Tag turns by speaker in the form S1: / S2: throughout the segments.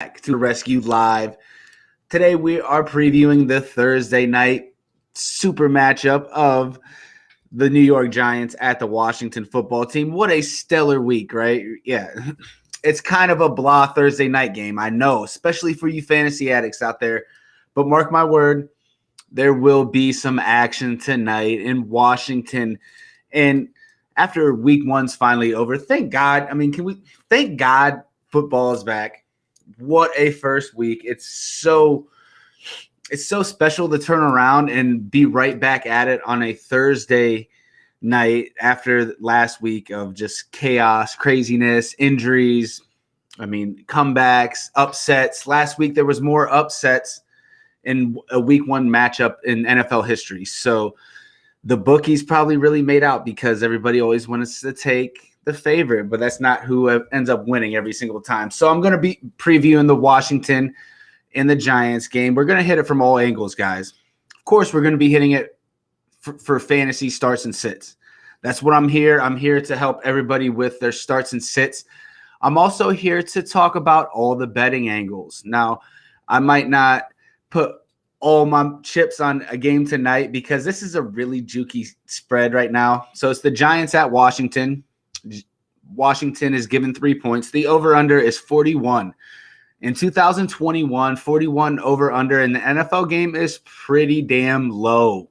S1: Zack to the rescue live. Today we are previewing the Thursday night super matchup of the New York Giants at the Washington football team. What a stellar week, right? Yeah. It's kind of a blah Thursday night game, I know, especially for you fantasy addicts out there. But mark my word, there will be some action tonight in Washington. And after week one's finally over, thank God. I mean, thank God football is back. What a first week. It's so special to turn around and be right back at it on a Thursday night after last week of just chaos, craziness, injuries. I mean, comebacks, upsets. Last week there was more upsets in a week one matchup in NFL history. So the bookies probably really made out because everybody always wants to take the favorite, but that's not who ends up winning every single time. So I'm going to be previewing the Washington and the Giants game. We're going to hit it from all angles, guys. Of course, we're going to be hitting it for fantasy starts and sits. That's what I'm here. I'm here to help everybody with their starts and sits. I'm also here to talk about all the betting angles. Now, I might not put all my chips on a game tonight because this is a really jukey spread right now. So it's the Giants at Washington. Washington is given 3 points. The over-under is 41. In 2021, 41 over-under in the NFL game is pretty damn low.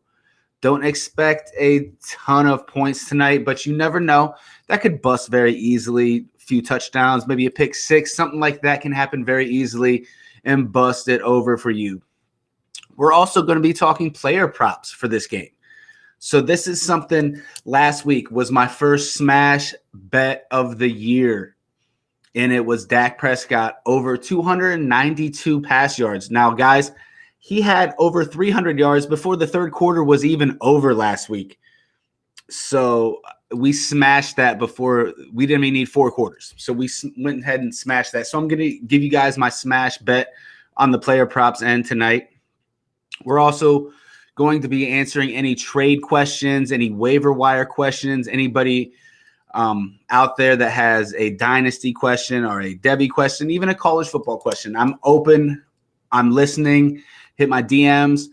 S1: Don't expect a ton of points tonight, but you never know. That could bust very easily. A few touchdowns, maybe a pick six, something like that can happen very easily and bust it over for you. We're also going to be talking player props for this game. So this is something last week was my first smash bet of the year. And it was Dak Prescott over 292 pass yards. Now, guys, he had over 300 yards before the third quarter was even over last week. So we smashed that before we didn't even need 4 quarters. So we went ahead and smashed that. So I'm going to give you guys my smash bet on the player props end tonight. We're also going to be answering any trade questions, any waiver wire questions, anybody out there that has a dynasty question or a Debbie question, even a college football question. I'm open. I'm listening. Hit my DMs,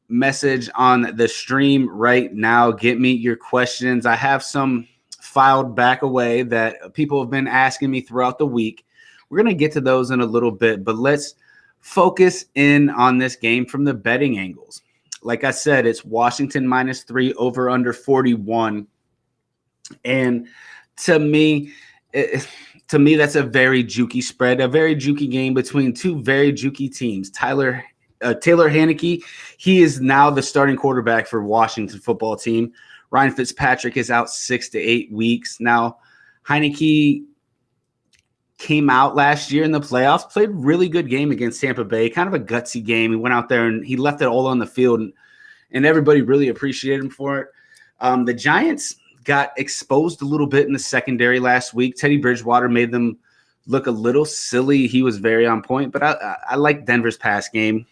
S1: message on the stream right now. Get me your questions. I have some filed back away that people have been asking me throughout the week. We're going to get to those in a little bit, but let's focus in on this game from the betting angles. Like I said, it's Washington -3 over under 41. And to me, that's a very jukey spread, a very jukey game between two very jukey teams. Taylor Heinicke, he is now the starting quarterback for Washington football team. Ryan Fitzpatrick is out 6 to 8 weeks. Now, Heinicke came out last year in the playoffs, played a really good game against Tampa Bay, kind of a gutsy game. He went out there and he left it all on the field, and everybody really appreciated him for it. The Giants got exposed a little bit in the secondary last week. Teddy Bridgewater made them look a little silly. He was very on point, but I like Denver's pass game,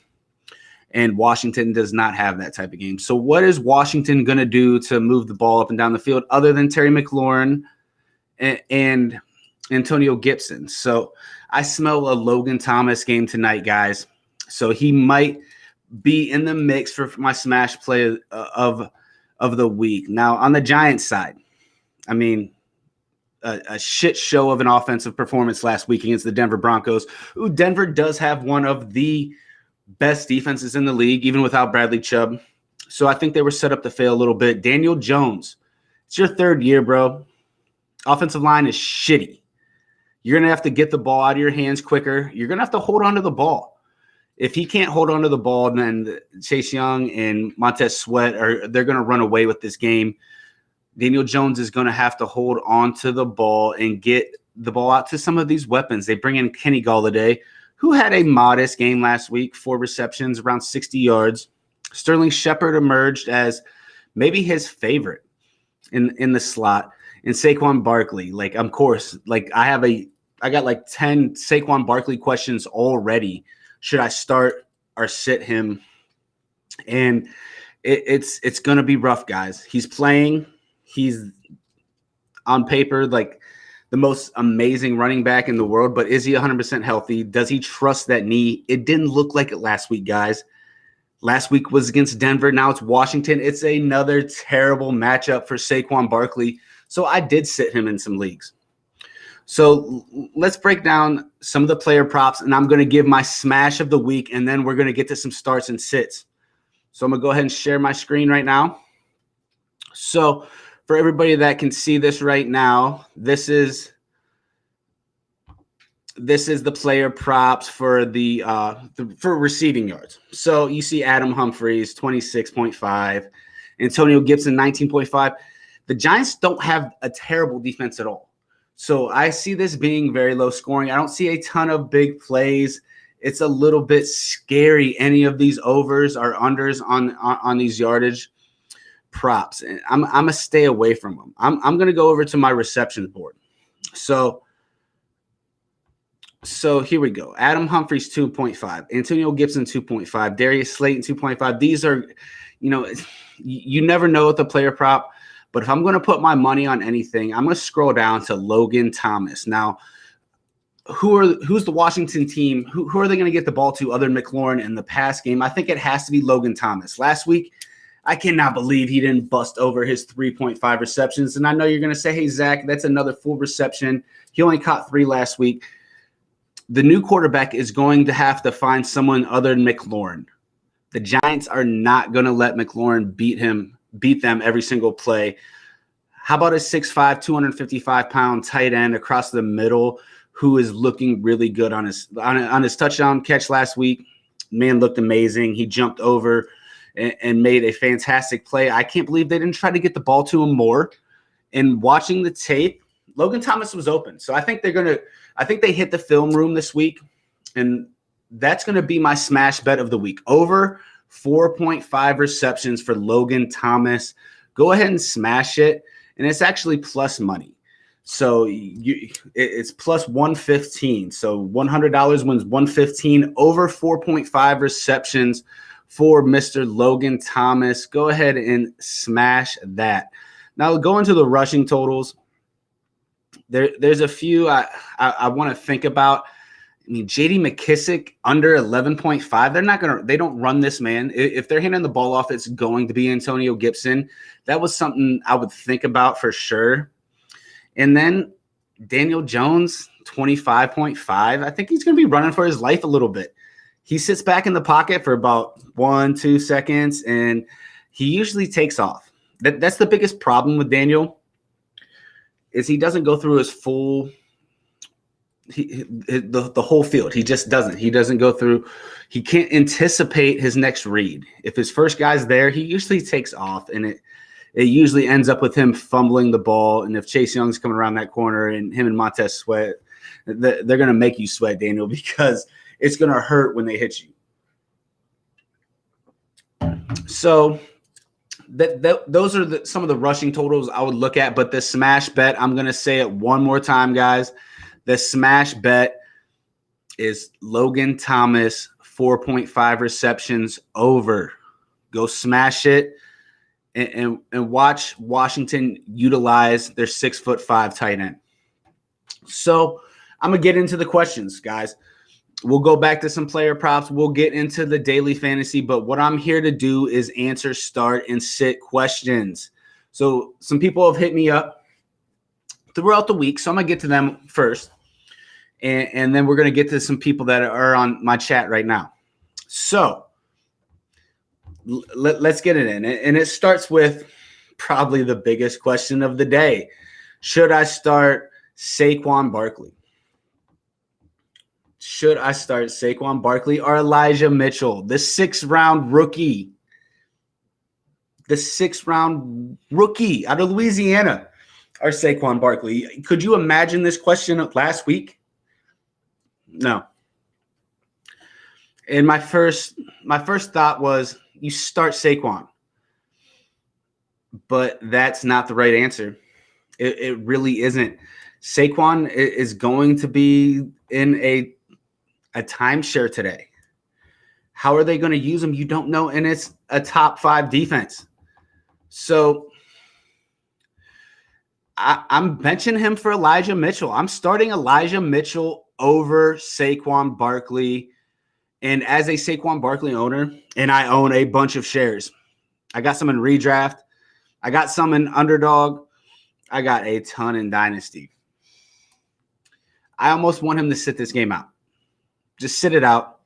S1: and Washington does not have that type of game. So what is Washington going to do to move the ball up and down the field other than Terry McLaurin and Antonio Gibson? So I smell a Logan Thomas game tonight, guys. So he might be in the mix for my smash play of the week. Now, on the Giants side, I mean, a shit show of an offensive performance last week against the Denver Broncos. Ooh, Denver does have one of the best defenses in the league, even without Bradley Chubb. So I think they were set up to fail a little bit. Daniel Jones, it's your third year, bro. Offensive line is shitty. You're going to have to get the ball out of your hands quicker. You're going to have to hold on to the ball. If he can't hold on to the ball, then Chase Young and Montez Sweat they're going to run away with this game. Daniel Jones is going to have to hold on to the ball and get the ball out to some of these weapons. They bring in Kenny Golladay, who had a modest game last week, 4 receptions, around 60 yards. Sterling Shepard emerged as maybe his favorite in the slot. And Saquon Barkley, of course, I got like 10 Saquon Barkley questions already. Should I start or sit him? And it's going to be rough, guys. He's playing. He's on paper like the the most amazing running back in the world, but is he 100% healthy? Does he trust that knee? It didn't look like it last week, guys. Last week was against Denver. Now it's Washington. It's another terrible matchup for Saquon Barkley. So I did sit him in some leagues. So let's break down some of the player props, and I'm going to give my smash of the week, and then we're going to get to some starts and sits. So I'm going to go ahead and share my screen right now. So for everybody that can see this right now, this is the player props for for receiving yards. So you see Adam Humphries, 26.5, Antonio Gibson, 19.5. The Giants don't have a terrible defense at all. So I see this being very low scoring. I don't see a ton of big plays. It's a little bit scary, any of these overs or unders on these yardage props. And I'm going to stay away from them. I'm going to go over to my receptions board. So here we go. Adam Humphries, 2.5. Antonio Gibson, 2.5. Darius Slayton, 2.5. These are, you never know with the player prop. But if I'm going to put my money on anything, I'm going to scroll down to Logan Thomas. Now, who's the Washington team? Who are they going to get the ball to other than McLaurin in the pass game? I think it has to be Logan Thomas. Last week, I cannot believe he didn't bust over his 3.5 receptions. And I know you're going to say, hey, Zach, that's another full reception. He only caught 3 last week. The new quarterback is going to have to find someone other than McLaurin. The Giants are not going to let McLaurin beat them every single play. How about a 6'5", 255-pound tight end across the middle who is looking really good on his touchdown catch last week? Man looked amazing. He jumped over and made a fantastic play. I can't believe they didn't try to get the ball to him more. And watching the tape, Logan Thomas was open. So I think they hit the film room this week, and that's going to be my smash bet of the week. Over 4.5 receptions for Logan Thomas. Go ahead and smash it, and it's actually plus money. So it's plus 115. So $100 wins 115. Over 4.5 receptions for Mr. Logan Thomas. Go ahead and smash that. Now go into the rushing totals. There's a few I want to think about. I mean, J.D. McKissick under 11.5. They don't run this man. If they're handing the ball off, it's going to be Antonio Gibson. That was something I would think about for sure. And then Daniel Jones, 25.5. I think he's going to be running for his life a little bit. He sits back in the pocket for about 1-2 seconds, and he usually takes off. That's the biggest problem with Daniel, is he doesn't go through his full the whole field. He just doesn't. He doesn't go through. He can't anticipate his next read. If his first guy's there, he usually takes off, and it usually ends up with him fumbling the ball. And if Chase Young's coming around that corner and him and Montez Sweat, they're going to make you sweat, Daniel, because it's going to hurt when they hit you. So those are some of the rushing totals I would look at. But the smash bet, I'm going to say it one more time, guys. The smash bet is Logan Thomas, 4.5 receptions over. Go smash it and watch Washington utilize their 6'5" tight end. So I'm going to get into the questions, guys. We'll go back to some player props. We'll get into the daily fantasy. But what I'm here to do is answer start and sit questions. So some people have hit me up throughout the week, so I'm going to get to them first. And then we're going to get to some people that are on my chat right now. So let's get it in. And it starts with probably the biggest question of the day. Should I start Saquon Barkley? Should I start Saquon Barkley or Elijah Mitchell, the 6th-round rookie? The 6th-round rookie out of Louisiana, or Saquon Barkley? Could you imagine this question last week? No. And my first thought was you start Saquon. But that's not the right answer. It really isn't. Saquon is going to be in a timeshare today. How are they going to use him? You don't know. And it's a top 5 defense. So I'm benching him for Elijah Mitchell. I'm starting Elijah Mitchell over Saquon Barkley. And as a Saquon Barkley owner, and I own a bunch of shares, I got some in redraft. I got some in underdog. I got a ton in dynasty. I almost want him to sit this game out. Just sit it out.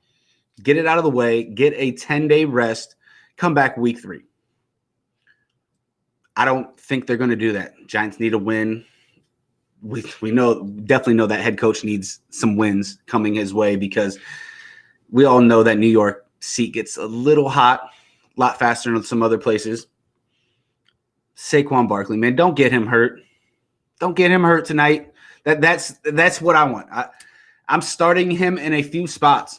S1: Get it out of the way. Get a 10-day rest. Come back week 3. I don't think they're going to do that. Giants need a win. We definitely know that head coach needs some wins coming his way because we all know that New York seat gets a little hot, a lot faster than some other places. Saquon Barkley, man, don't get him hurt. Don't get him hurt tonight. That's what I want. I'm starting him in a few spots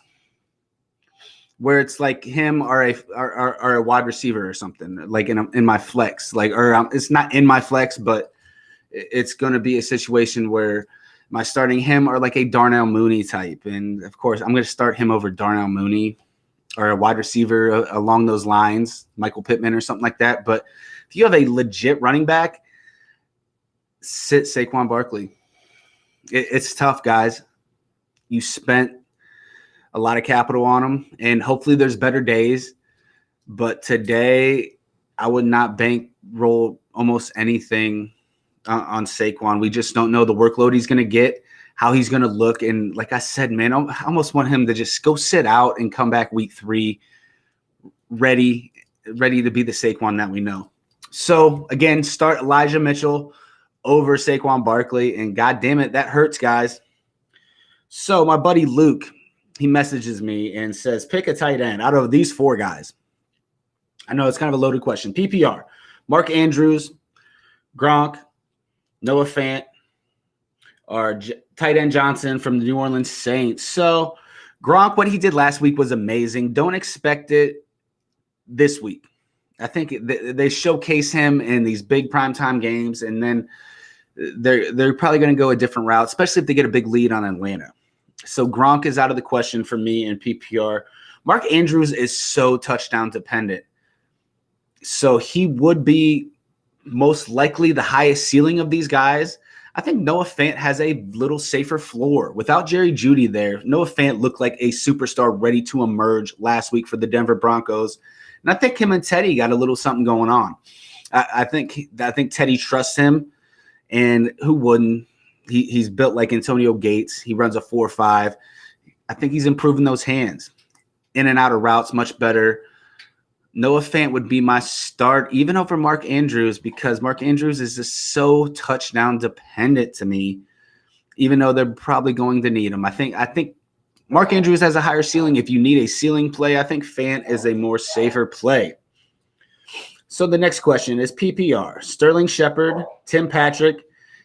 S1: where it's like him or a wide receiver or something, like in my flex, it's not in my flex, but it's going to be a situation where am I starting him or like a Darnell Mooney type, and of course I'm going to start him over Darnell Mooney or a wide receiver along those lines, Michael Pittman or something like that. But if you have a legit running back, sit Saquon Barkley. It's tough, guys. You spent a lot of capital on him, and hopefully there's better days. But today, I would not bankroll almost anything on Saquon. We just don't know the workload he's going to get, how he's going to look. And like I said, man, I almost want him to just go sit out and come back week 3 ready to be the Saquon that we know. So, again, start Elijah Mitchell over Saquon Barkley, and God damn it, that hurts, guys. So my buddy Luke, he messages me and says, pick a tight end out of these 4 guys. I know it's kind of a loaded question. PPR, Mark Andrews, Gronk, Noah Fant, or tight end Johnson from the New Orleans Saints. So Gronk, what he did last week was amazing. Don't expect it this week. I think they showcase him in these big primetime games, and then they're probably going to go a different route, especially if they get a big lead on Atlanta. So Gronk is out of the question for me in PPR. Mark Andrews is so touchdown dependent. So he would be most likely the highest ceiling of these guys. I think Noah Fant has a little safer floor. Without Jerry Jeudy there, Noah Fant looked like a superstar ready to emerge last week for the Denver Broncos. And I think him and Teddy got a little something going on. I think Teddy trusts him, and who wouldn't? He's built like Antonio Gates. He runs a 4.5. I think he's improving those hands. In and out of routes, much better. Noah Fant would be my start, even over Mark Andrews, because Mark Andrews is just so touchdown dependent to me, even though they're probably going to need him. I think Mark Andrews has a higher ceiling. If you need a ceiling play, I think Fant is a more safer play. So the next question is PPR. Sterling Shepard, Tim Patrick,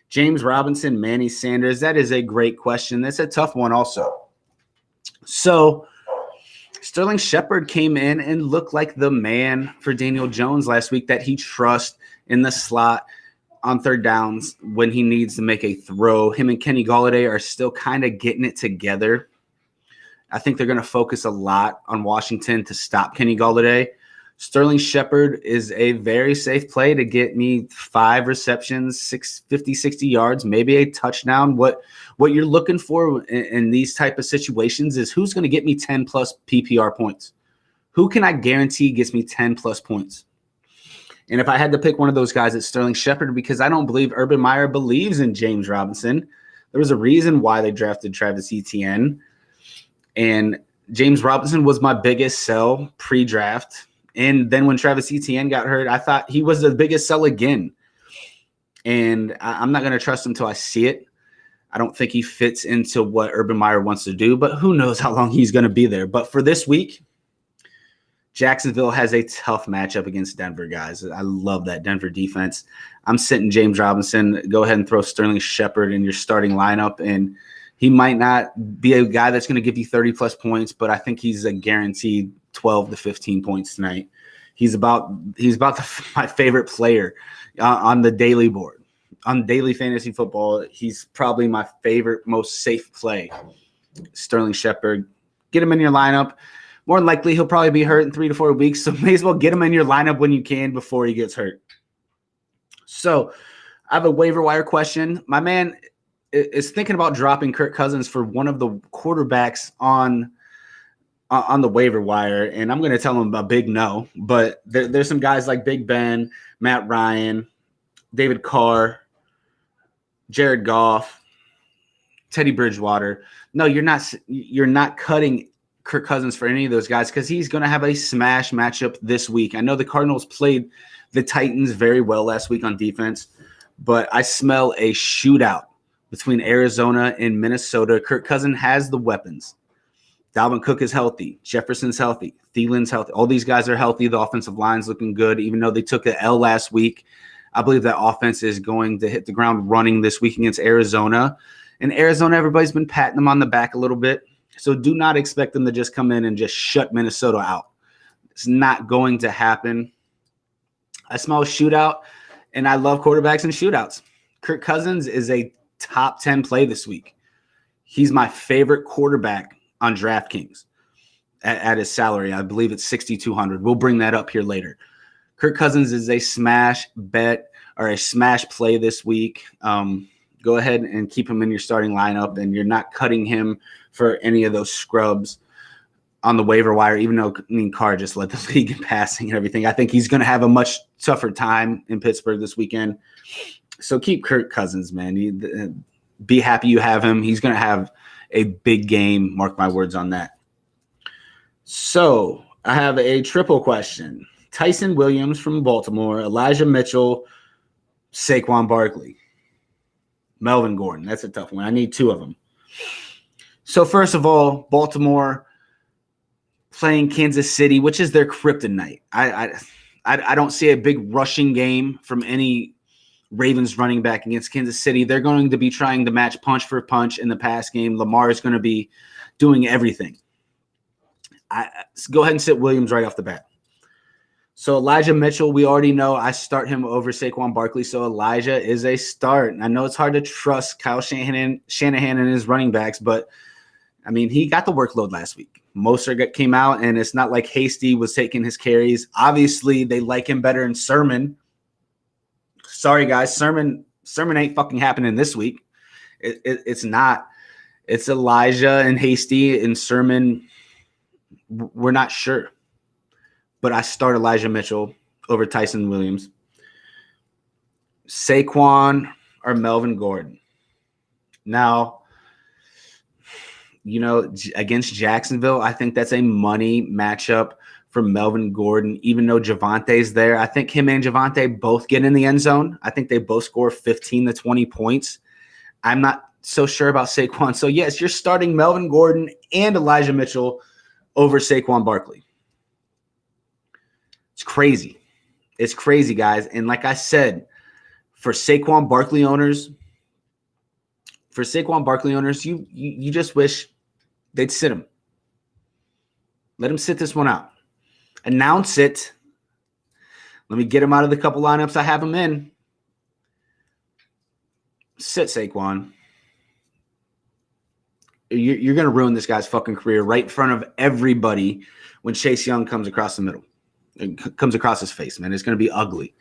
S1: James Robinson, Manny Sanders. That is a great question. That's a tough one also. So Sterling Shepard came in and looked like the man for Daniel Jones last week that he trusts in the slot on third downs when he needs to make a throw. Him and Kenny Golladay are still kind of getting it together. I think they're going to focus a lot on Washington to stop Kenny Golladay. Sterling Shepard is a very safe play to get me 5 receptions, 60 yards, maybe a touchdown. What you're looking for in these type of situations is who's going to get me 10-plus PPR points. Who can I guarantee gets me 10-plus points? And if I had to pick one of those guys, it's Sterling Shepard, because I don't believe Urban Meyer believes in James Robinson. There was a reason why they drafted Travis Etienne. And James Robinson was my biggest sell pre-draft. And then when Travis Etienne got hurt, I thought he was the biggest sell again. And I'm not going to trust him until I see it. I don't think he fits into what Urban Meyer wants to do, but who knows how long he's going to be there. But for this week, Jacksonville has a tough matchup against Denver, guys. I love that Denver defense. I'm sitting James Robinson. Go ahead and throw Sterling Shepard in your starting lineup, and he might not be a guy that's going to give you 30-plus points, but I think he's a guaranteed 12 to 15 points tonight. He's about my favorite player on the daily board. On daily fantasy football, he's probably my favorite, most safe play. Sterling Shepard. Get him in your lineup. More than likely, he'll probably be hurt in 3 to 4 weeks, so may as well get him in your lineup when you can before he gets hurt. So I have a waiver wire question. My man is thinking about dropping Kirk Cousins for one of the quarterbacks on the waiver wire, and I'm going to tell him a big no. But there's some guys like Big Ben, Matt Ryan, David Carr, Jared Goff, Teddy Bridgewater. No, you're not. You're not cutting Kirk Cousins for any of those guys because he's going to have a smash matchup this week. I know the Cardinals played the Titans very well last week on defense, but I smell a shootout between Arizona and Minnesota. Kirk Cousins has the weapons. Dalvin Cook is healthy. Jefferson's healthy. Thielen's healthy. All these guys are healthy. The offensive line's looking good, even though they took an L last week. I believe that offense is going to hit the ground running this week against Arizona. And Arizona, everybody's been patting them on the back a little bit. So do not expect them to just come in and just shut Minnesota out. It's not going to happen. I smell a shootout, and I love quarterbacks and shootouts. Kirk Cousins is a top 10 play this week. He's my favorite quarterback on DraftKings at his salary. I believe it's $6,200. We'll bring that up here later. Kirk Cousins is a smash bet or a smash play this week. Go ahead and keep him in your starting lineup, and you're not cutting him for any of those scrubs on the waiver wire, even though Carr just led the league in passing and everything. I think he's going to have a much tougher time in Pittsburgh this weekend. So keep Kirk Cousins, man. Be happy you have him. He's going to have a big game. Mark my words on that. So I have a triple question. Tyson Williams from Baltimore, Elijah Mitchell, Saquon Barkley, Melvin Gordon. That's a tough one. I need two of them. So first of all, Baltimore playing Kansas City, which is their kryptonite. I don't see a big rushing game from any Ravens running back against Kansas City. They're going to be trying to match punch for punch in the pass game. Lamar is going to be doing everything. Go ahead and sit Williams right off the bat. So Elijah Mitchell, we already know I start him over Saquon Barkley, so Elijah is a start. I know it's hard to trust Kyle Shanahan and his running backs, but, I mean, he got the workload last week. Mostert came out, and it's not like Hasty was taking his carries. Obviously, they like him better in Sermon. Sorry, guys. Sermon ain't fucking happening this week. It's not. It's Elijah and Hasty and Sermon. We're not sure. But I start Elijah Mitchell over Tyson Williams. Saquon or Melvin Gordon. Now, against Jacksonville, I think that's a money matchup for Melvin Gordon, even though Javonte's there. I think him and Javonte both get in the end zone. I think they both score 15 to 20 points. I'm not so sure about Saquon. So, yes, you're starting Melvin Gordon and Elijah Mitchell over Saquon Barkley. It's crazy. It's crazy, guys. And like I said, for Saquon Barkley owners, you just wish they'd sit him. Let him sit this one out. Announce it. Let me get him out of the couple lineups I have him in. Sit Saquon. You're going to ruin this guy's fucking career right in front of everybody when Chase Young comes across the middle. It comes across his face, man. It's going to be ugly.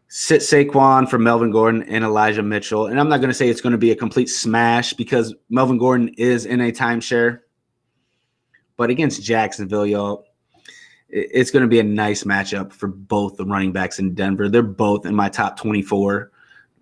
S1: Sit Saquon for Melvin Gordon and Elijah Mitchell. And I'm not going to say it's going to be a complete smash because Melvin Gordon is in a timeshare. But against Jacksonville, y'all, it's going to be a nice matchup for both the running backs in Denver. They're both in my top 24.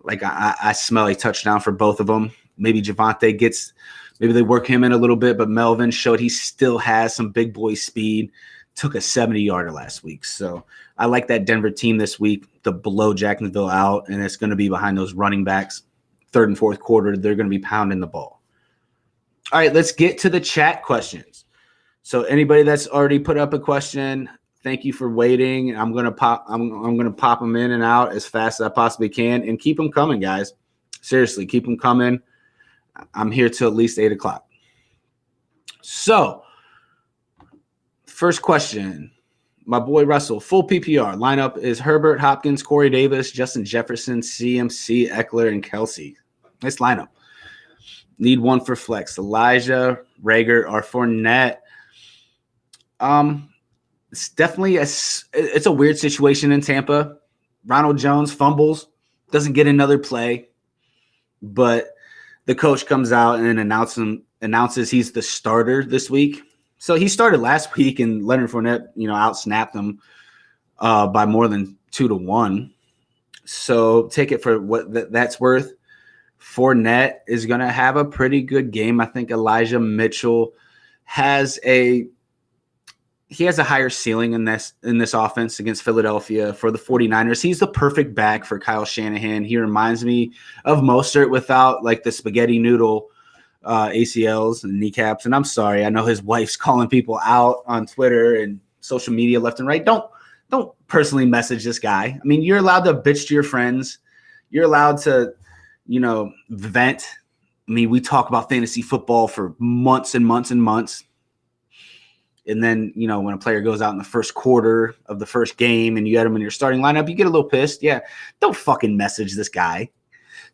S1: Like, I smell a touchdown for both of them. Maybe Javonte maybe they work him in a little bit, but Melvin showed he still has some big boy speed. Took a 70-yarder last week. So I like that Denver team this week to blow Jacksonville out, and it's going to be behind those running backs. Third and fourth quarter, they're going to be pounding the ball. All right, let's get to the chat questions. So anybody that's already put up a question, thank you for waiting. I'm going to pop them in and out as fast as I possibly can, and keep them coming, guys. Seriously, keep them coming. I'm here till at least 8 o'clock. So, first question, my boy Russell, full PPR. Lineup is Herbert, Hopkins, Corey Davis, Justin Jefferson, CMC, Eckler, and Kelsey. Nice lineup. Need one for flex. Elijah, Rager, or Fournette. It's definitely it's a weird situation in Tampa. Ronald Jones fumbles. doesn't get another play, but the coach comes out and announces he's the starter this week. So he started last week, and Leonard Fournette, outsnapped him by more than 2-1. So take it for what that's worth. Fournette is going to have a pretty good game. I think Elijah Mitchell has a higher ceiling in this offense against Philadelphia for the 49ers. He's the perfect back for Kyle Shanahan. He reminds me of Mostert without like the spaghetti noodle ACLs and kneecaps. And I'm sorry, I know his wife's calling people out on Twitter and social media left and right. Don't personally message this guy. I mean, you're allowed to bitch to your friends. You're allowed to, vent. I mean, we talk about fantasy football for months and months and months. And then, when a player goes out in the first quarter of the first game and you had him in your starting lineup, you get a little pissed. Yeah, don't fucking message this guy.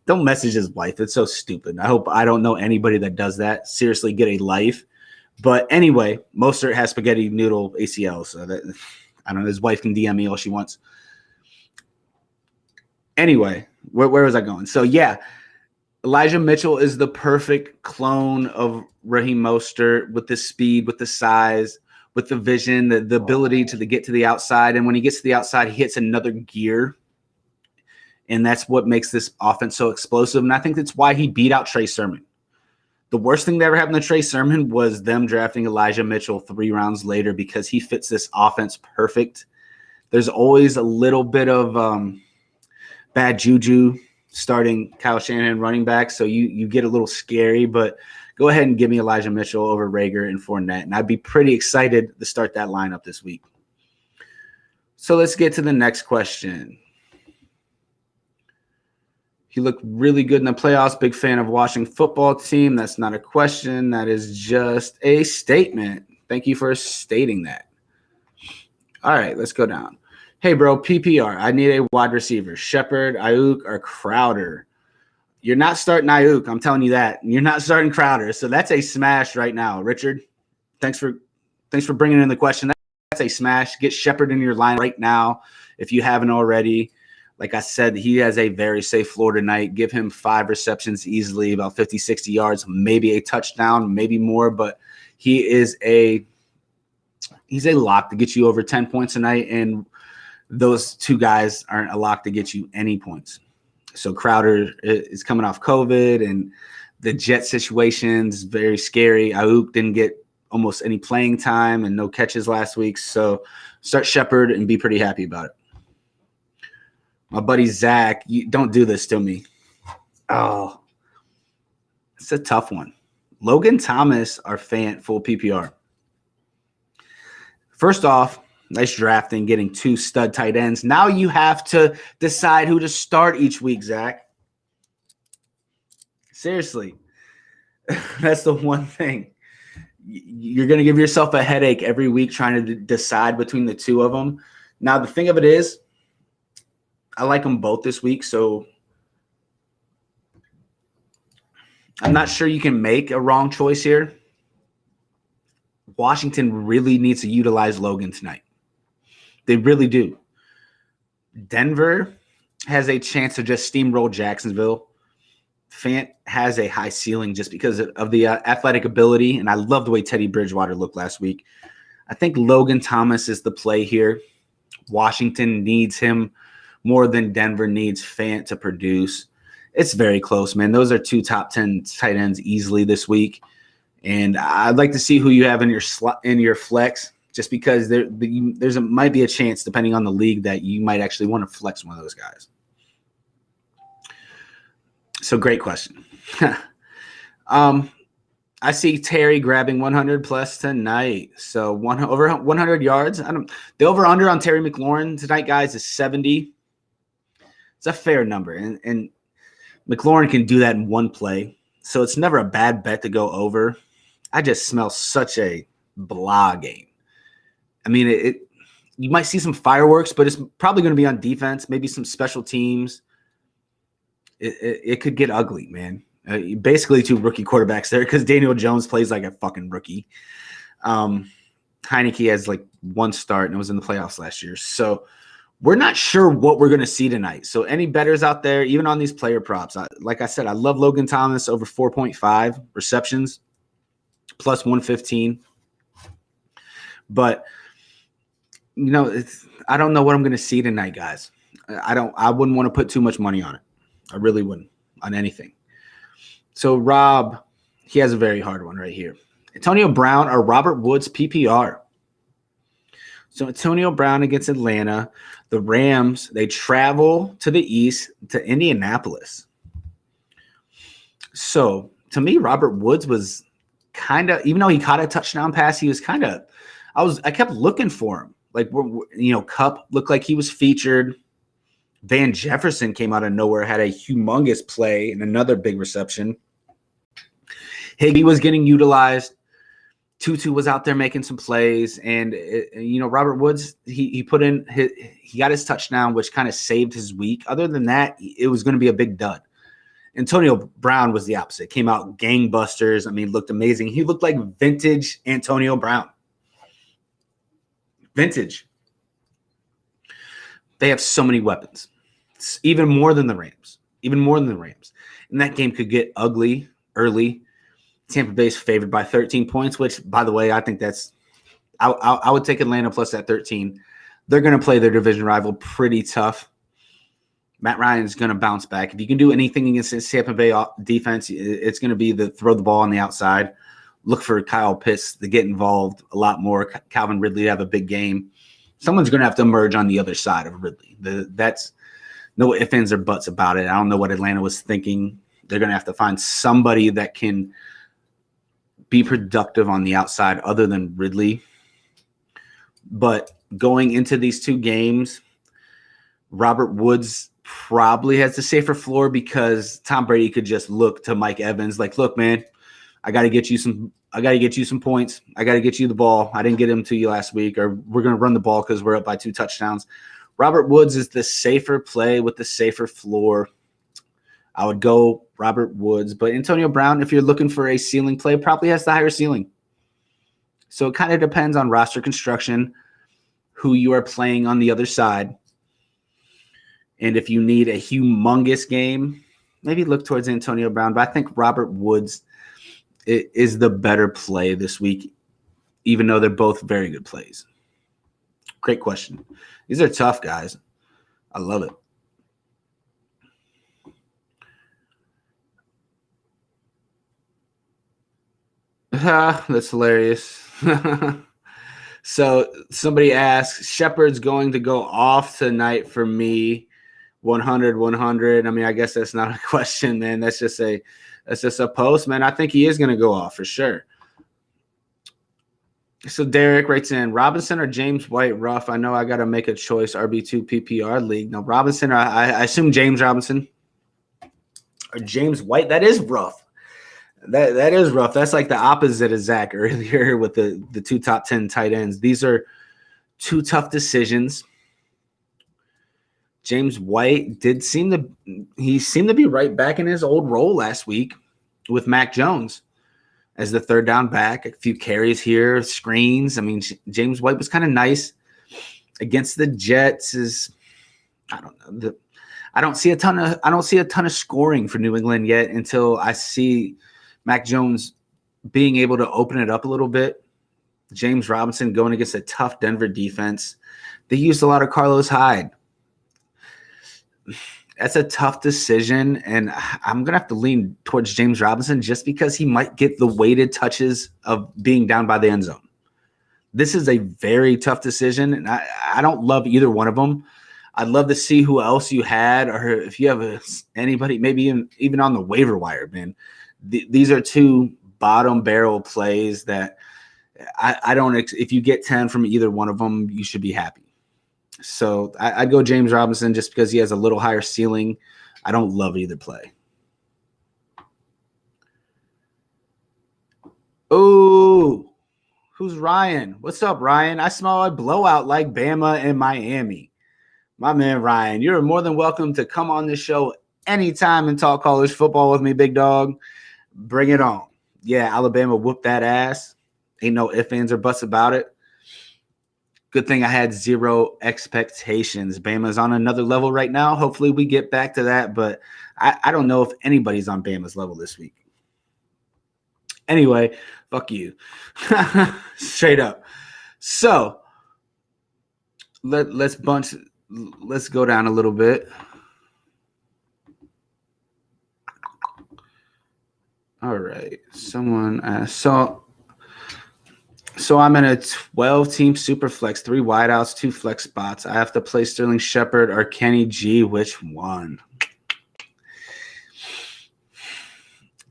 S1: Don't message his wife. It's so stupid. I don't know anybody that does that. Seriously, get a life. But anyway, Mostert has spaghetti noodle ACL. So that, I don't know. His wife can DM me all she wants. Anyway, where was I going? So, yeah, Elijah Mitchell is the perfect clone of Raheem Mostert with the speed, with the size, with the vision, the ability to get to the outside. And when he gets to the outside, he hits another gear. And that's what makes this offense so explosive. And I think that's why he beat out Trey Sermon. The worst thing that ever happened to Trey Sermon was them drafting Elijah Mitchell 3 rounds later because he fits this offense perfect. There's always a little bit of bad juju starting Kyle Shanahan running back, so you get a little scary, but go ahead and give me Elijah Mitchell over Rager and Fournette, and I'd be pretty excited to start that lineup this week. So let's get to the next question. He looked really good in the playoffs. Big fan of Washington football team. That's not a question. That is just a statement. Thank you for stating that. All right, let's go down. Hey, bro, PPR. I need a wide receiver. Shepard, Ayuk, or Crowder. You're not starting Ayuk. I'm telling you that. You're not starting Crowder. So that's a smash right now. Richard, thanks for bringing in the question. That's a smash. Get Shepard in your line right now if you haven't already. Like I said, he has a very safe floor tonight. Give him 5 receptions easily, about 50, 60 yards, maybe a touchdown, maybe more. But he's a lock to get you over 10 points tonight, and those two guys aren't a lock to get you any points. So Crowder is coming off COVID, and the Jet situation's very scary. Ayuk didn't get almost any playing time and no catches last week. So start Shepard and be pretty happy about it. My buddy Zack, you don't do this to me. Oh, it's a tough one. Logan Thomas or Fant full PPR. First off, nice drafting, getting 2 stud tight ends. Now you have to decide who to start each week, Zack. Seriously. That's the one thing. You're going to give yourself a headache every week trying to decide between the two of them. Now, the thing of it is, I like them both this week, so I'm not sure you can make a wrong choice here. Washington really needs to utilize Logan tonight. They really do. Denver has a chance to just steamroll Jacksonville. Fant has a high ceiling just because of the athletic ability, and I love the way Teddy Bridgewater looked last week. I think Logan Thomas is the play here. Washington needs him more than Denver needs Fant to produce. It's very close, man. Those are 2 top 10 tight ends easily this week. And I'd like to see who you have in your flex, just because might be a chance, depending on the league, that you might actually want to flex one of those guys. So great question. I see Terry grabbing 100 plus tonight. So over 100 yards. The over-under on Terry McLaurin tonight, guys, is 70. It's a fair number. And McLaurin can do that in one play. So it's never a bad bet to go over. I just smell such a blah game. I mean, you might see some fireworks, but it's probably going to be on defense, maybe some special teams. It could get ugly, man. Basically 2 rookie quarterbacks there because Daniel Jones plays like a fucking rookie. Heineke has like 1 start and it was in the playoffs last year. So we're not sure what we're going to see tonight. So any bettors out there, even on these player props, like I said, I love Logan Thomas over 4.5 receptions, plus 115. But, I don't know what I'm going to see tonight, guys. I wouldn't want to put too much money on it. I really wouldn't on anything. So Rob, he has a very hard one right here. Antonio Brown or Robert Woods PPR. So Antonio Brown against Atlanta. The Rams, they travel to the east to Indianapolis. So to me, Robert Woods was kind of, even though he caught a touchdown pass, he was kind of, I kept looking for him. Like, Kupp looked like he was featured. Van Jefferson came out of nowhere, had a humongous play and another big reception. Higbee was getting utilized. Tutu was out there making some plays, and Robert Woods, he got his touchdown, which kind of saved his week. Other than that, it was going to be a big dud. Antonio Brown was the opposite. Came out gangbusters. I mean, looked amazing. He looked like vintage Antonio Brown. Vintage. They have so many weapons. It's even more than the Rams. And that game could get ugly early. Tampa Bay's favored by 13 points, which, by the way, I think I would take Atlanta plus that 13. They're going to play their division rival pretty tough. Matt Ryan's going to bounce back. If you can do anything against this Tampa Bay defense, it's going to be throw the ball on the outside. Look for Kyle Pitts to get involved a lot more. Calvin Ridley to have a big game. Someone's going to have to emerge on the other side of Ridley. That's no ifs, ands, or buts about it. I don't know what Atlanta was thinking. They're going to have to find somebody that can be productive on the outside other than Ridley. But going into these two games, Robert Woods probably has the safer floor because Tom Brady could just look to Mike Evans like, look, man, I got to get you some points. I got to get you the ball. I didn't get him to you last week, or we're going to run the ball because we're up by 2 touchdowns. Robert Woods is the safer play with the safer floor. I would go Robert Woods, but Antonio Brown, if you're looking for a ceiling play, probably has the higher ceiling. So it kind of depends on roster construction, who you are playing on the other side. And if you need a humongous game, maybe look towards Antonio Brown. But I think Robert Woods is the better play this week, even though they're both very good plays. Great question. These are tough, guys. I love it. That's hilarious. So somebody asks, Shepard's going to go off tonight for me. 100. I mean, I guess that's not a question, man. That's just a post, man. I think he is going to go off for sure. So Derek writes in, Robinson or James White rough? I know I got to make a choice. RB2 PPR league. No, Robinson. I assume James Robinson or James White. That is rough. That is rough. That's like the opposite of Zack earlier with the 2 top 10 tight ends. These are 2 tough decisions. James White seemed to be right back in his old role last week with Mac Jones as the third down back. A few carries here, screens. I mean, James White was kind of nice against the Jets. I don't see a ton of scoring for New England yet until I see Mac Jones being able to open it up a little bit. James Robinson going against a tough Denver defense. They used a lot of Carlos Hyde. That's a tough decision, and I'm going to have to lean towards James Robinson just because he might get the weighted touches of being down by the end zone. This is a very tough decision, and I don't love either one of them. I'd love to see who else you had, or if you have anybody, maybe even on the waiver wire, man. These are 2 bottom barrel plays that I don't. If you get 10 from either one of them, you should be happy. So I'd go James Robinson just because he has a little higher ceiling. I don't love either play. Oh, who's Ryan? What's up, Ryan? I smell a blowout like Bama and Miami. My man, Ryan, you're more than welcome to come on this show anytime and talk college football with me, big dog. Bring it on. Yeah, Alabama whooped that ass. Ain't no ifs, ands, or buts about it. Good thing I had zero expectations. Bama's on another level right now. Hopefully we get back to that, but I don't know if anybody's on Bama's level this week. Anyway, fuck you. Straight up. So let's go down a little bit. All right. Someone asked. So I'm in a 12-team super flex, 3 wideouts, 2 flex spots. I have to play Sterling Shepard or Kenny G. Which one?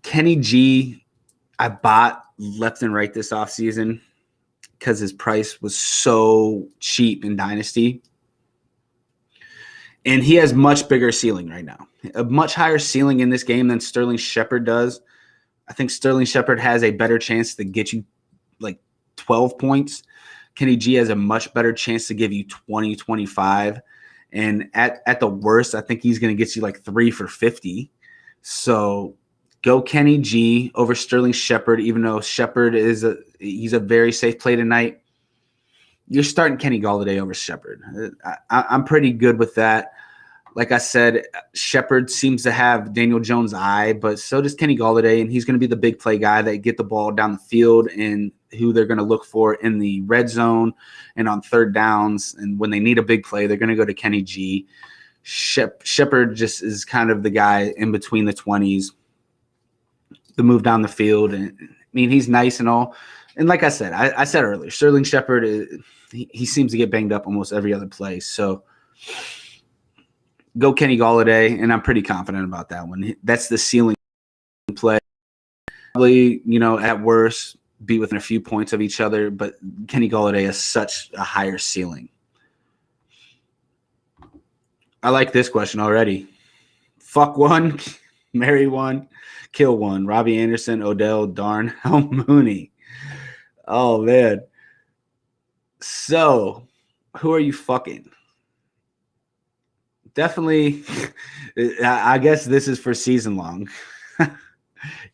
S1: Kenny G, I bought left and right this offseason because his price was so cheap in Dynasty. And he has much bigger ceiling right now. A much higher ceiling in this game than Sterling Shepard does. I think Sterling Shepard has a better chance to get you like 12 points. Kenny G has a much better chance to give you 20, 25. And at the worst, I think he's going to get you like 3 for 50. So go Kenny G over Sterling Shepard, even though Shepard he's a very safe play tonight. You're starting Kenny Golladay over Shepard. I'm pretty good with that. Like I said, Shepard seems to have Daniel Jones' eye, but so does Kenny Golladay, and he's going to be the big play guy that get the ball down the field and who they're going to look for in the red zone and on third downs. And when they need a big play, they're going to go to Kenny G. Shepard just is kind of the guy in between the 20s, the move down the field. And I mean, he's nice and all. And like I said, I said earlier, Sterling Shepard, he seems to get banged up almost every other play. So go Kenny Golladay, and I'm pretty confident about that one. That's the ceiling play. Probably, at worst, be within a few points of each other, but Kenny Golladay has such a higher ceiling. I like this question already. Fuck one, marry one, kill one. Robbie Anderson, Odell, Darnell Mooney. Oh, man. So, who are you fucking? Definitely, I guess this is for season long.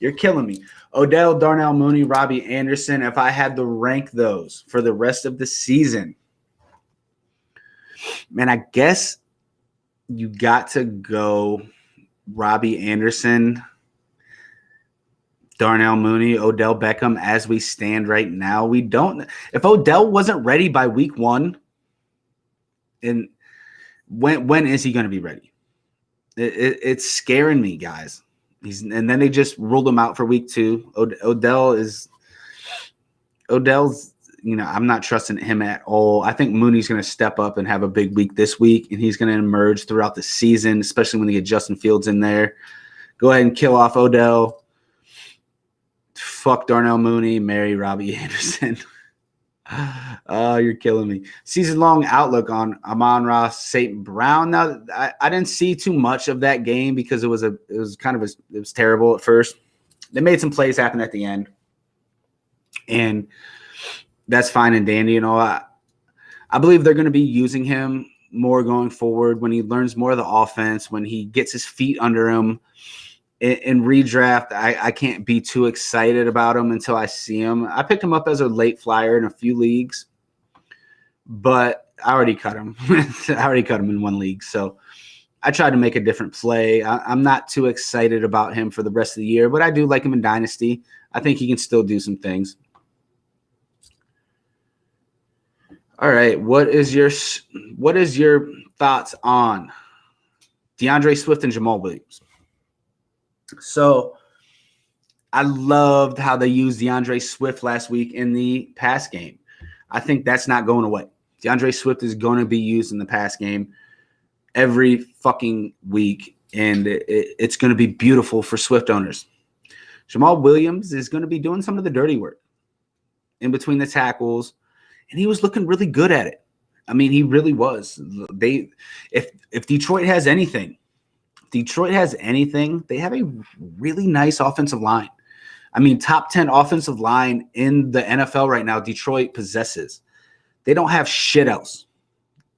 S1: You're killing me. Odell, Darnell Mooney, Robbie Anderson. If I had to rank those for the rest of the season, man, I guess you got to go Robbie Anderson, Darnell Mooney, Odell Beckham as we stand right now. We don't – if Odell wasn't ready by week 1, and when is he going to be ready? It's scaring me, guys. And then they just ruled him out for week 2. Odell's – I'm not trusting him at all. I think Mooney's going to step up and have a big week this week, and he's going to emerge throughout the season, especially when they get Justin Fields in there. Go ahead and kill off Odell. Fuck Darnell Mooney, marry Robbie Anderson. Oh, you're killing me. Season-long outlook on Amon-Ra St. Brown. Now, I didn't see too much of that game because it was terrible at first. They made some plays happen at the end, and that's fine and dandy and all. I believe they're going to be using him more going forward when he learns more of the offense, when he gets his feet under him. In redraft, I can't be too excited about him until I see him. I picked him up as a late flyer in a few leagues, but I already cut him. I already cut him in one league, so I tried to make a different play. I'm not too excited about him for the rest of the year, but I do like him in Dynasty. I think he can still do some things. All right, what is your thoughts on DeAndre Swift and Jamal Williams? So I loved how they used DeAndre Swift last week in the pass game. I think that's not going away. DeAndre Swift is going to be used in the pass game every fucking week, and it's going to be beautiful for Swift owners. Jamal Williams is going to be doing some of the dirty work in between the tackles, and he was looking really good at it. I mean, he really was. If Detroit has anything, they have a really nice offensive line. I mean, top 10 offensive line in the NFL right now, Detroit possesses. They don't have shit else.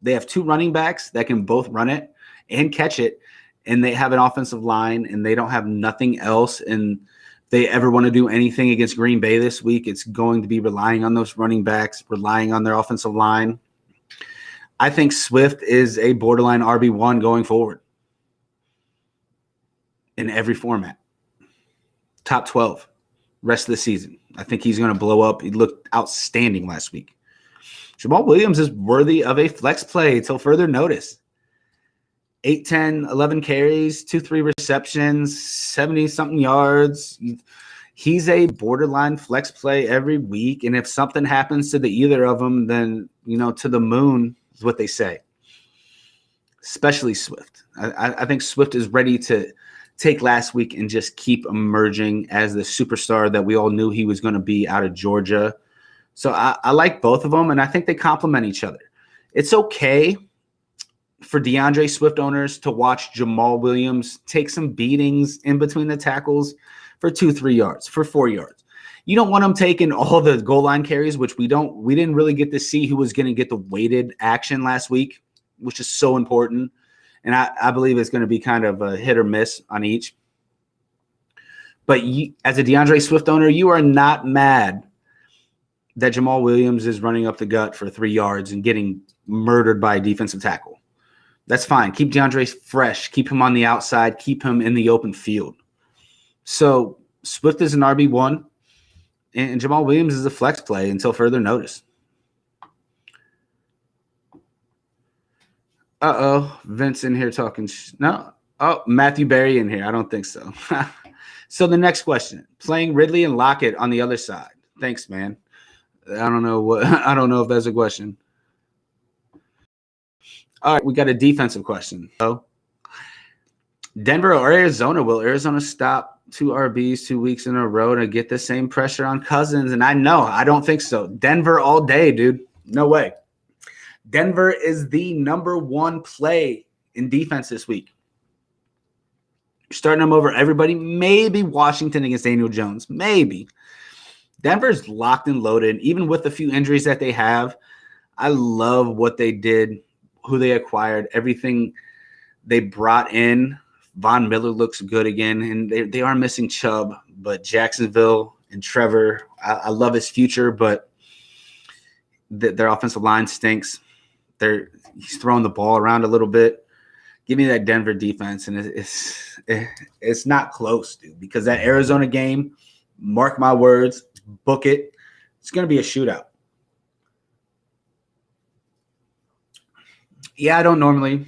S1: They have 2 running backs that can both run it and catch it, and they have an offensive line, and they don't have nothing else. And if they ever want to do anything against Green Bay this week, it's going to be relying on those running backs, relying on their offensive line. I think Swift is a borderline RB1 going forward in every format. Top 12 rest of the season. I think he's going to blow up. He looked outstanding last week. Jamal Williams is worthy of a flex play till further notice. 8, 10, 11 carries, 2-3 receptions, 70-something yards. He's a borderline flex play every week. And if something happens to the either of them, then, to the moon is what they say. Especially Swift. I think Swift is ready to take last week and just keep emerging as the superstar that we all knew he was going to be out of Georgia. So I like both of them, and I think they complement each other. It's okay for DeAndre Swift owners to watch Jamal Williams take some beatings in between the tackles for 2-3 yards, for 4 yards. You don't want him taking all the goal line carries, which we didn't really get to see who was going to get the weighted action last week, which is so important. And I believe it's going to be kind of a hit or miss on each. But as a DeAndre Swift owner, you are not mad that Jamal Williams is running up the gut for 3 yards and getting murdered by a defensive tackle. That's fine. Keep DeAndre fresh. Keep him on the outside. Keep him in the open field. So Swift is an RB1, and Jamal Williams is a flex play until further notice. Vince in here talking. No. Oh, Matthew Berry in here. I don't think so. So the next question, playing Ridley and Lockett on the other side. Thanks, man. I don't know if that's a question. All right, we got a defensive question. So Denver or Arizona? Will Arizona stop 2 RBs 2 weeks in a row to get the same pressure on Cousins? And I don't think so. Denver all day, dude. No way. Denver is the number 1 play in defense this week. You're starting them over everybody. Maybe Washington against Daniel Jones. Maybe. Denver's locked and loaded. Even with the few injuries that they have, I love what they did, who they acquired, everything they brought in. Von Miller looks good again, and they are missing Chubb, but Jacksonville and Trevor, I love his future, but their offensive line stinks. He's throwing the ball around a little bit. Give me that Denver defense, and it's not close, dude, because that Arizona game, mark my words, book it, it's going to be a shootout. Yeah, I don't normally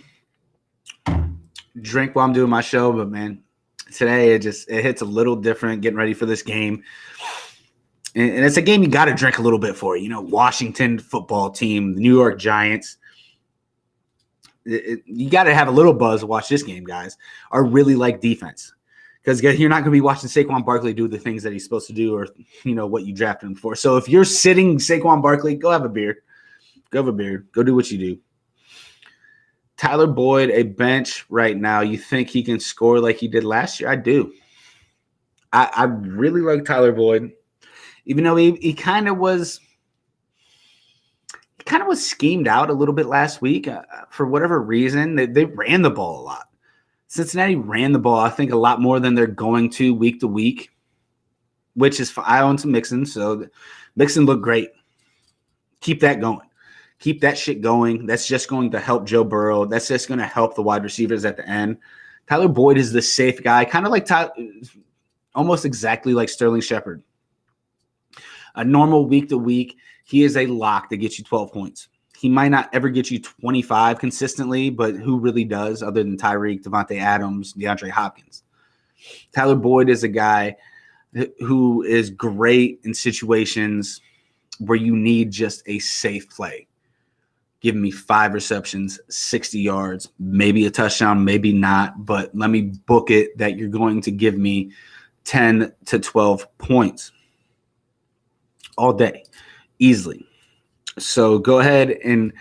S1: drink while I'm doing my show, but man, today it hits a little different getting ready for this game. And it's a game you got to drink a little bit for. Washington football team, the New York Giants. You got to have a little buzz to watch this game, guys. I really like defense because you're not going to be watching Saquon Barkley do the things that he's supposed to do or, what you drafted him for. So if you're sitting Saquon Barkley, go have a beer. Go do what you do. Tyler Boyd, a bench right now. You think he can score like he did last year? I do. I really like Tyler Boyd, even though he kind of was schemed out a little bit last week for whatever reason. They ran the ball a lot. Cincinnati ran the ball, I think, a lot more than they're going to week, which is I own some Mixon, so Mixon looked great. Keep that going. Keep that shit going. That's just going to help Joe Burrow. That's just going to help the wide receivers at the end. Tyler Boyd is the safe guy, kind of like almost exactly like Sterling Shepard. A normal week to week, he is a lock to get you 12 points. He might not ever get you 25 consistently, but who really does other than Tyreek, Devontae Adams, DeAndre Hopkins? Tyler Boyd is a guy who is great in situations where you need just a safe play. Give me 5 receptions, 60 yards, maybe a touchdown, maybe not, but let me book it that you're going to give me 10 to 12 points all day, easily. So go ahead, and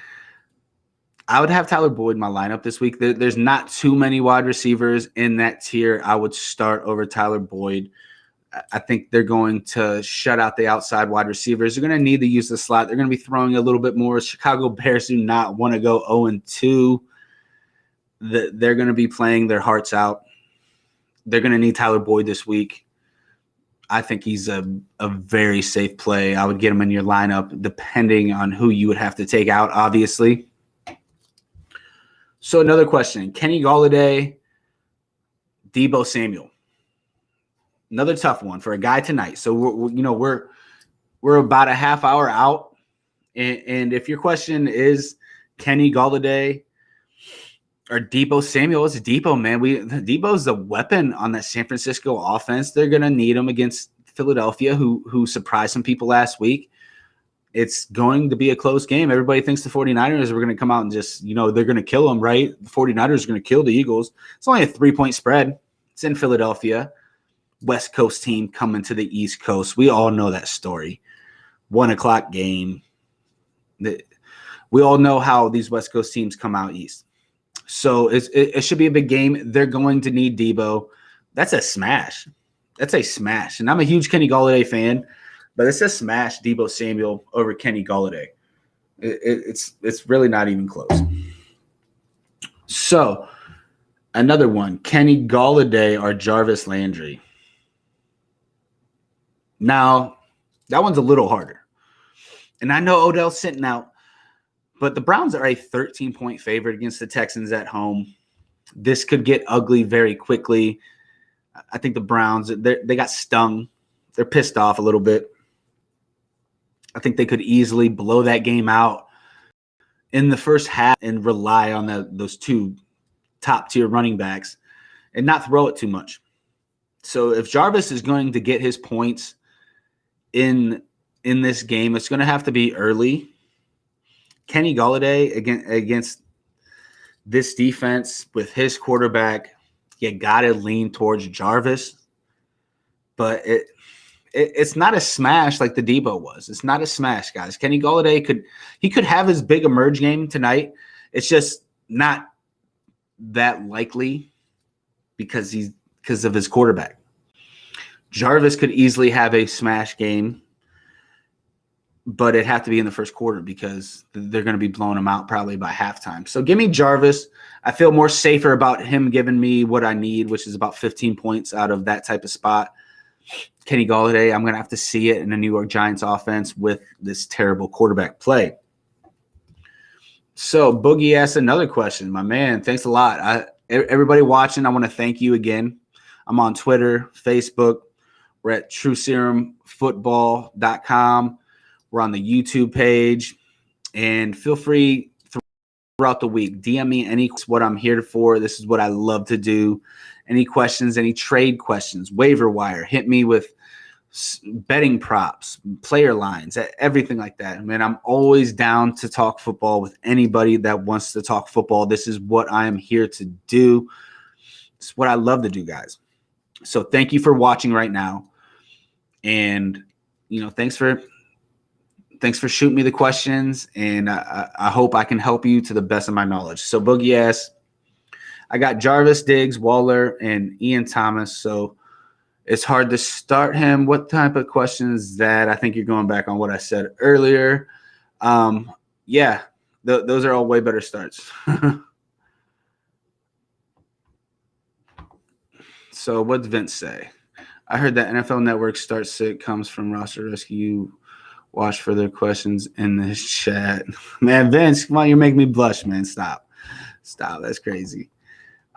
S1: I would have Tyler Boyd in my lineup this week. There's not too many wide receivers in that tier I would start over Tyler Boyd. I think they're going to shut out the outside wide receivers. They're going to need to use the slot. They're going to be throwing a little bit more. Chicago Bears do not want to go 0-2. They're going to be playing their hearts out. They're going to need Tyler Boyd this week. I think he's a very safe play. I would get him in your lineup depending on who you would have to take out, obviously. So another question: Kenny Golladay, Deebo Samuel. Another tough one for a guy tonight. So we're about a half hour out, and if your question is Kenny Golladay or Deebo Samuel, it's Deebo, man. Deebo's the weapon on that San Francisco offense. They're gonna need him against Philadelphia, who surprised some people last week. It's going to be a close game. Everybody thinks the 49ers are going to come out and just, they're going to kill them, right? The 49ers are going to kill the Eagles. It's only a 3-point spread. It's in Philadelphia. West Coast team coming to the East Coast. We all know that story. 1 o'clock game. We all know how these West Coast teams come out East. So it should be a big game. They're going to need Deebo. That's a smash. That's a smash. And I'm a huge Kenny Golladay fan. But it's a smash, Deebo Samuel over Kenny Golladay. It's really not even close. So, another one, Kenny Golladay or Jarvis Landry. Now, that one's a little harder. And I know Odell's sitting out, but the Browns are a 13-point favorite against the Texans at home. This could get ugly very quickly. I think the Browns, they got stung. They're pissed off a little bit. I think they could easily blow that game out in the first half and rely on those two top-tier running backs and not throw it too much. So if Jarvis is going to get his points in this game, it's going to have to be early. Kenny Golladay against this defense with his quarterback, you got to lean towards Jarvis. But it's not a smash like the Deebo was. It's not a smash, guys. Kenny Golladay could have his big emerge game tonight. It's just not that likely because of his quarterback. Jarvis could easily have a smash game, but it'd have to be in the first quarter because they're going to be blowing him out probably by halftime. So give me Jarvis. I feel more safer about him giving me what I need, which is about 15 points out of that type of spot. Kenny Golladay, I'm going to have to see it in the New York Giants offense with this terrible quarterback play. So Boogie asked another question. My man, thanks a lot. Everybody watching, I want to thank you again. I'm on Twitter, Facebook. We're at TrueSerumFootball.com. We're on the YouTube page. And feel free throughout the week, DM me any what I'm here for. This is what I love to do. Any questions, any trade questions, waiver wire, hit me with betting props, player lines, everything like that. Man, I'm always down to talk football with anybody that wants to talk football. This is what I am here to do. It's what I love to do, guys. So thank you for watching right now. And, thanks for shooting me the questions. And I hope I can help you to the best of my knowledge. So Boogie asks, I got Jarvis, Diggs, Waller, and Ian Thomas. So it's hard to start him. What type of questions is that? I think you're going back on what I said earlier. Yeah, those are all way better starts. So what's Vince say? I heard that NFL Network start sit comes from roster rescue. Watch further questions in this chat. Man, Vince, come on, you're making me blush, man. Stop. That's crazy.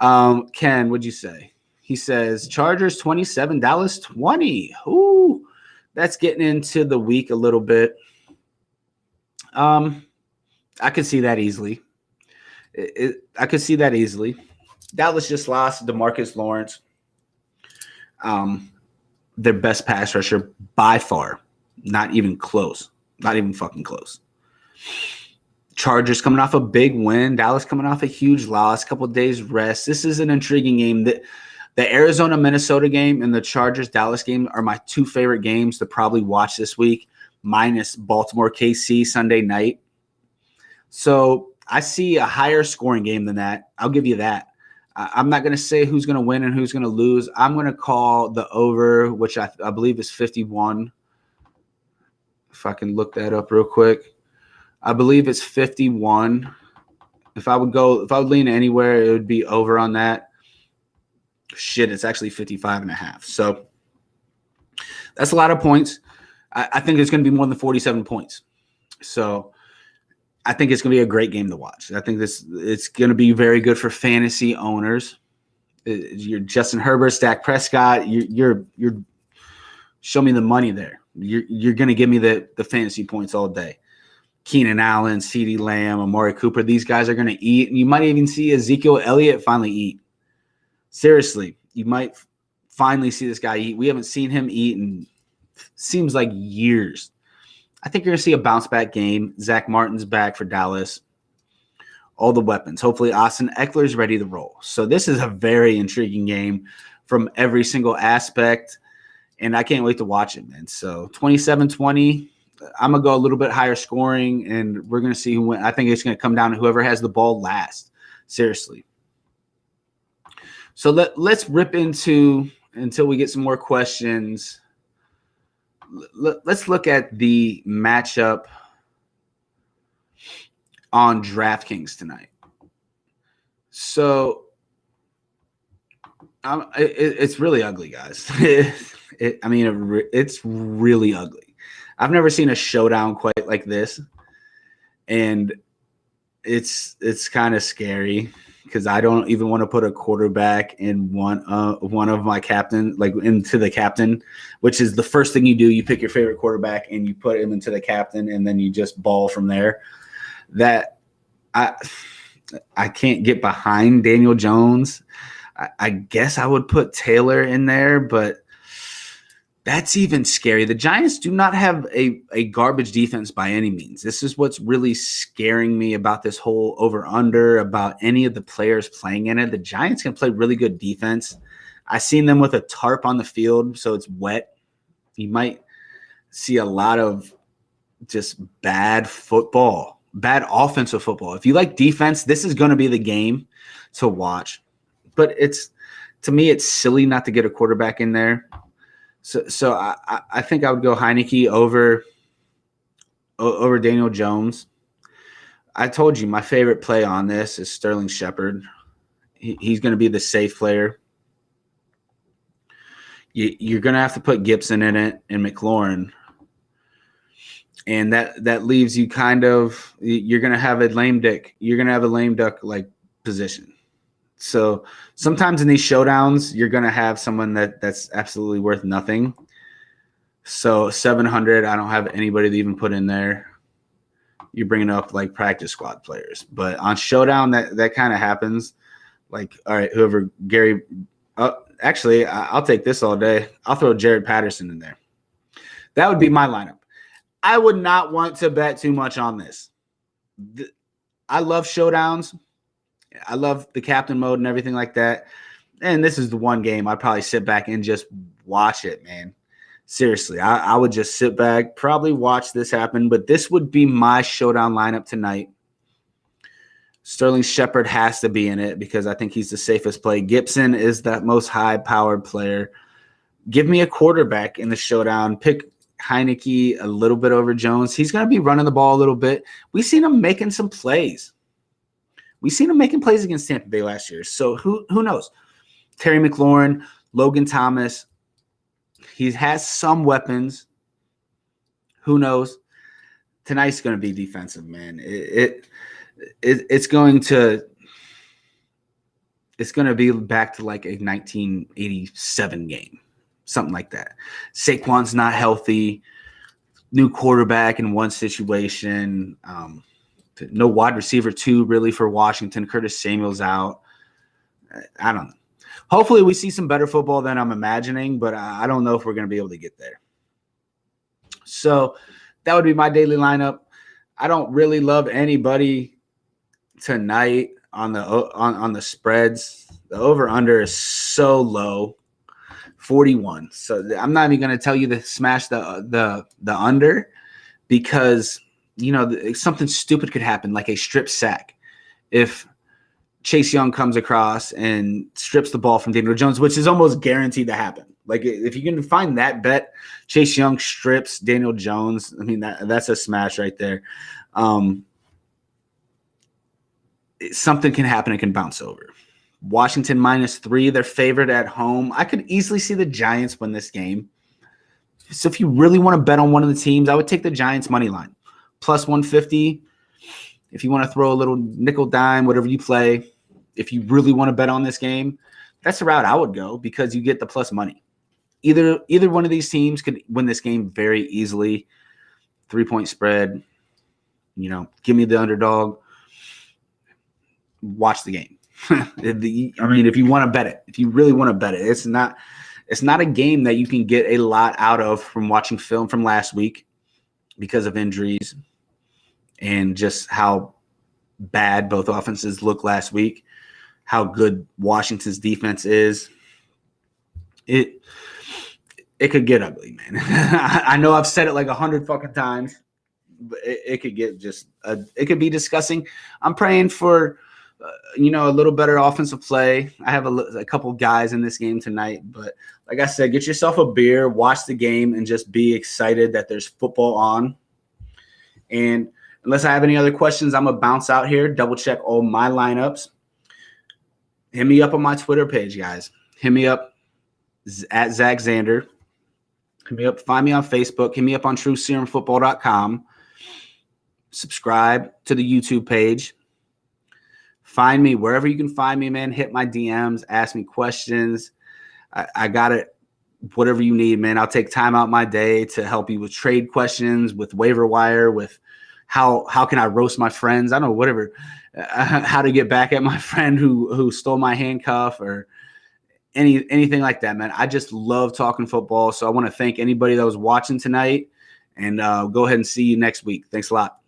S1: Ken, what'd you say? He says Chargers 27, Dallas 20. Ooh, that's getting into the week a little bit. I could see that easily. I could see that easily. Dallas just lost DeMarcus Lawrence. Their best pass rusher by far. Not even close. Not even fucking close. Chargers coming off a big win. Dallas coming off a huge loss. Couple of days rest. This is an intriguing game. The Arizona-Minnesota game and the Chargers-Dallas game are my two favorite games to probably watch this week, minus Baltimore-KC Sunday night. So I see a higher scoring game than that. I'll give you that. I'm not going to say who's going to win and who's going to lose. I'm going to call the over, which I believe is 51. If I can look that up real quick. I believe it's 51. If I would lean anywhere, it would be over on that. Shit, it's actually 55.5. So that's a lot of points. I think it's going to be more than 47 points. So I think it's going to be a great game to watch. I think it's going to be very good for fantasy owners. You're Justin Herbert, Dak Prescott. You're show me the money there. You're going to give me the fantasy points all day. Keenan Allen, CeeDee Lamb, Amari Cooper. These guys are going to eat. And you might even see Ezekiel Elliott finally eat. Seriously, you might finally see this guy eat. We haven't seen him eat in seems like years. I think you're going to see a bounce-back game. Zack Martin's back for Dallas. All the weapons. Hopefully, Austin Eckler's ready to roll. So this is a very intriguing game from every single aspect, and I can't wait to watch it, man. So 27-20, I'm going to go a little bit higher scoring, and we're going to see who wins. I think it's going to come down to whoever has the ball last. Seriously. So let's rip into, until we get some more questions, let's look at the matchup on DraftKings tonight. So it's really ugly, guys. It's really ugly. I've never seen a showdown quite like this, and it's kind of scary because I don't even want to put a quarterback in one of my captain, like into the captain, which is the first thing you do. You pick your favorite quarterback and you put him into the captain, and then you just ball from there. That I can't get behind Daniel Jones. I guess I would put Taylor in there, but that's even scary. The Giants do not have a garbage defense by any means. This is what's really scaring me about this whole over-under, about any of the players playing in it. The Giants can play really good defense. I've seen them with a tarp on the field, so it's wet. You might see a lot of just bad football, bad offensive football. If you like defense, this is going to be the game to watch. But to me, it's silly not to get a quarterback in there. So I think I would go Heineke over Daniel Jones. I told you my favorite play on this is Sterling Shepard. He's going to be the safe player. You're going to have to put Gibson in it and McLaurin. And that leaves you kind of – you're going to have a lame duck. You're going to have a lame duck like position. So sometimes in these showdowns, you're going to have someone that's absolutely worth nothing. So 700, I don't have anybody to even put in there. You're bringing up like practice squad players. But on showdown, that kind of happens. Like, all right, whoever Gary actually, I'll take this all day. I'll throw Jared Patterson in there. That would be my lineup. I would not want to bet too much on this. I love showdowns. I love the captain mode and everything like that. And this is the one game I'd probably sit back and just watch it, man. Seriously, I would just sit back, probably watch this happen. But this would be my showdown lineup tonight. Sterling Shepard has to be in it because I think he's the safest play. Gibson is that most high-powered player. Give me a quarterback in the showdown. Pick Heineke a little bit over Jones. He's going to be running the ball a little bit. We've seen him making some plays. We've seen him making plays against Tampa Bay last year. So who knows? Terry McLaurin, Logan Thomas. He has some weapons. Who knows? Tonight's going to be defensive, man. It's going to be back to like a 1987 game, something like that. Saquon's not healthy. New quarterback in one situation. No wide receiver two really for Washington. Curtis Samuel's out. I don't know. Hopefully we see some better football than I'm imagining, but I don't know if we're going to be able to get there. So that would be my daily lineup. I don't really love anybody tonight on the spreads. The over-under is so low, 41. So I'm not even going to tell you to smash the under because – something stupid could happen, like a strip sack. If Chase Young comes across and strips the ball from Daniel Jones, which is almost guaranteed to happen. Like if you can find that bet, Chase Young strips Daniel Jones. I mean, that's a smash right there. Something can happen. It can bounce over. Washington -3, they're favored at home. I could easily see the Giants win this game. So if you really want to bet on one of the teams, I would take the Giants money line. +150. if you want to throw a little nickel dime, whatever you play, if you really want to bet on this game, that's the route I would go because you get the plus money. Either one of these teams could win this game very easily. 3-point spread, give me the underdog. Watch the game. I mean, if you want to bet it, if you really want to bet it, it's not a game that you can get a lot out of from watching film from last week because of injuries and just how bad both offenses looked last week, how good Washington's defense is. It could get ugly, man. I know I've said it like 100 fucking times, but it could get it could be disgusting. I'm praying for a little better offensive play. I have a couple guys in this game tonight, but like I said, get yourself a beer, watch the game, and just be excited that there's football on. And unless I have any other questions, I'm going to bounce out here, double check all my lineups. Hit me up on my Twitter page, guys. Hit me up at Zack Zander. Hit me up. Find me on Facebook. Hit me up on TrueSerumFootball.com. Subscribe to the YouTube page. Find me wherever you can find me, man. Hit my DMs. Ask me questions. I got it. Whatever you need, man. I'll take time out my day to help you with trade questions, with waiver wire, with how can I roast my friends? I don't know, whatever. How to get back at my friend who stole my handcuff or anything like that, man. I just love talking football. So I want to thank anybody that was watching tonight, and go ahead and see you next week. Thanks a lot.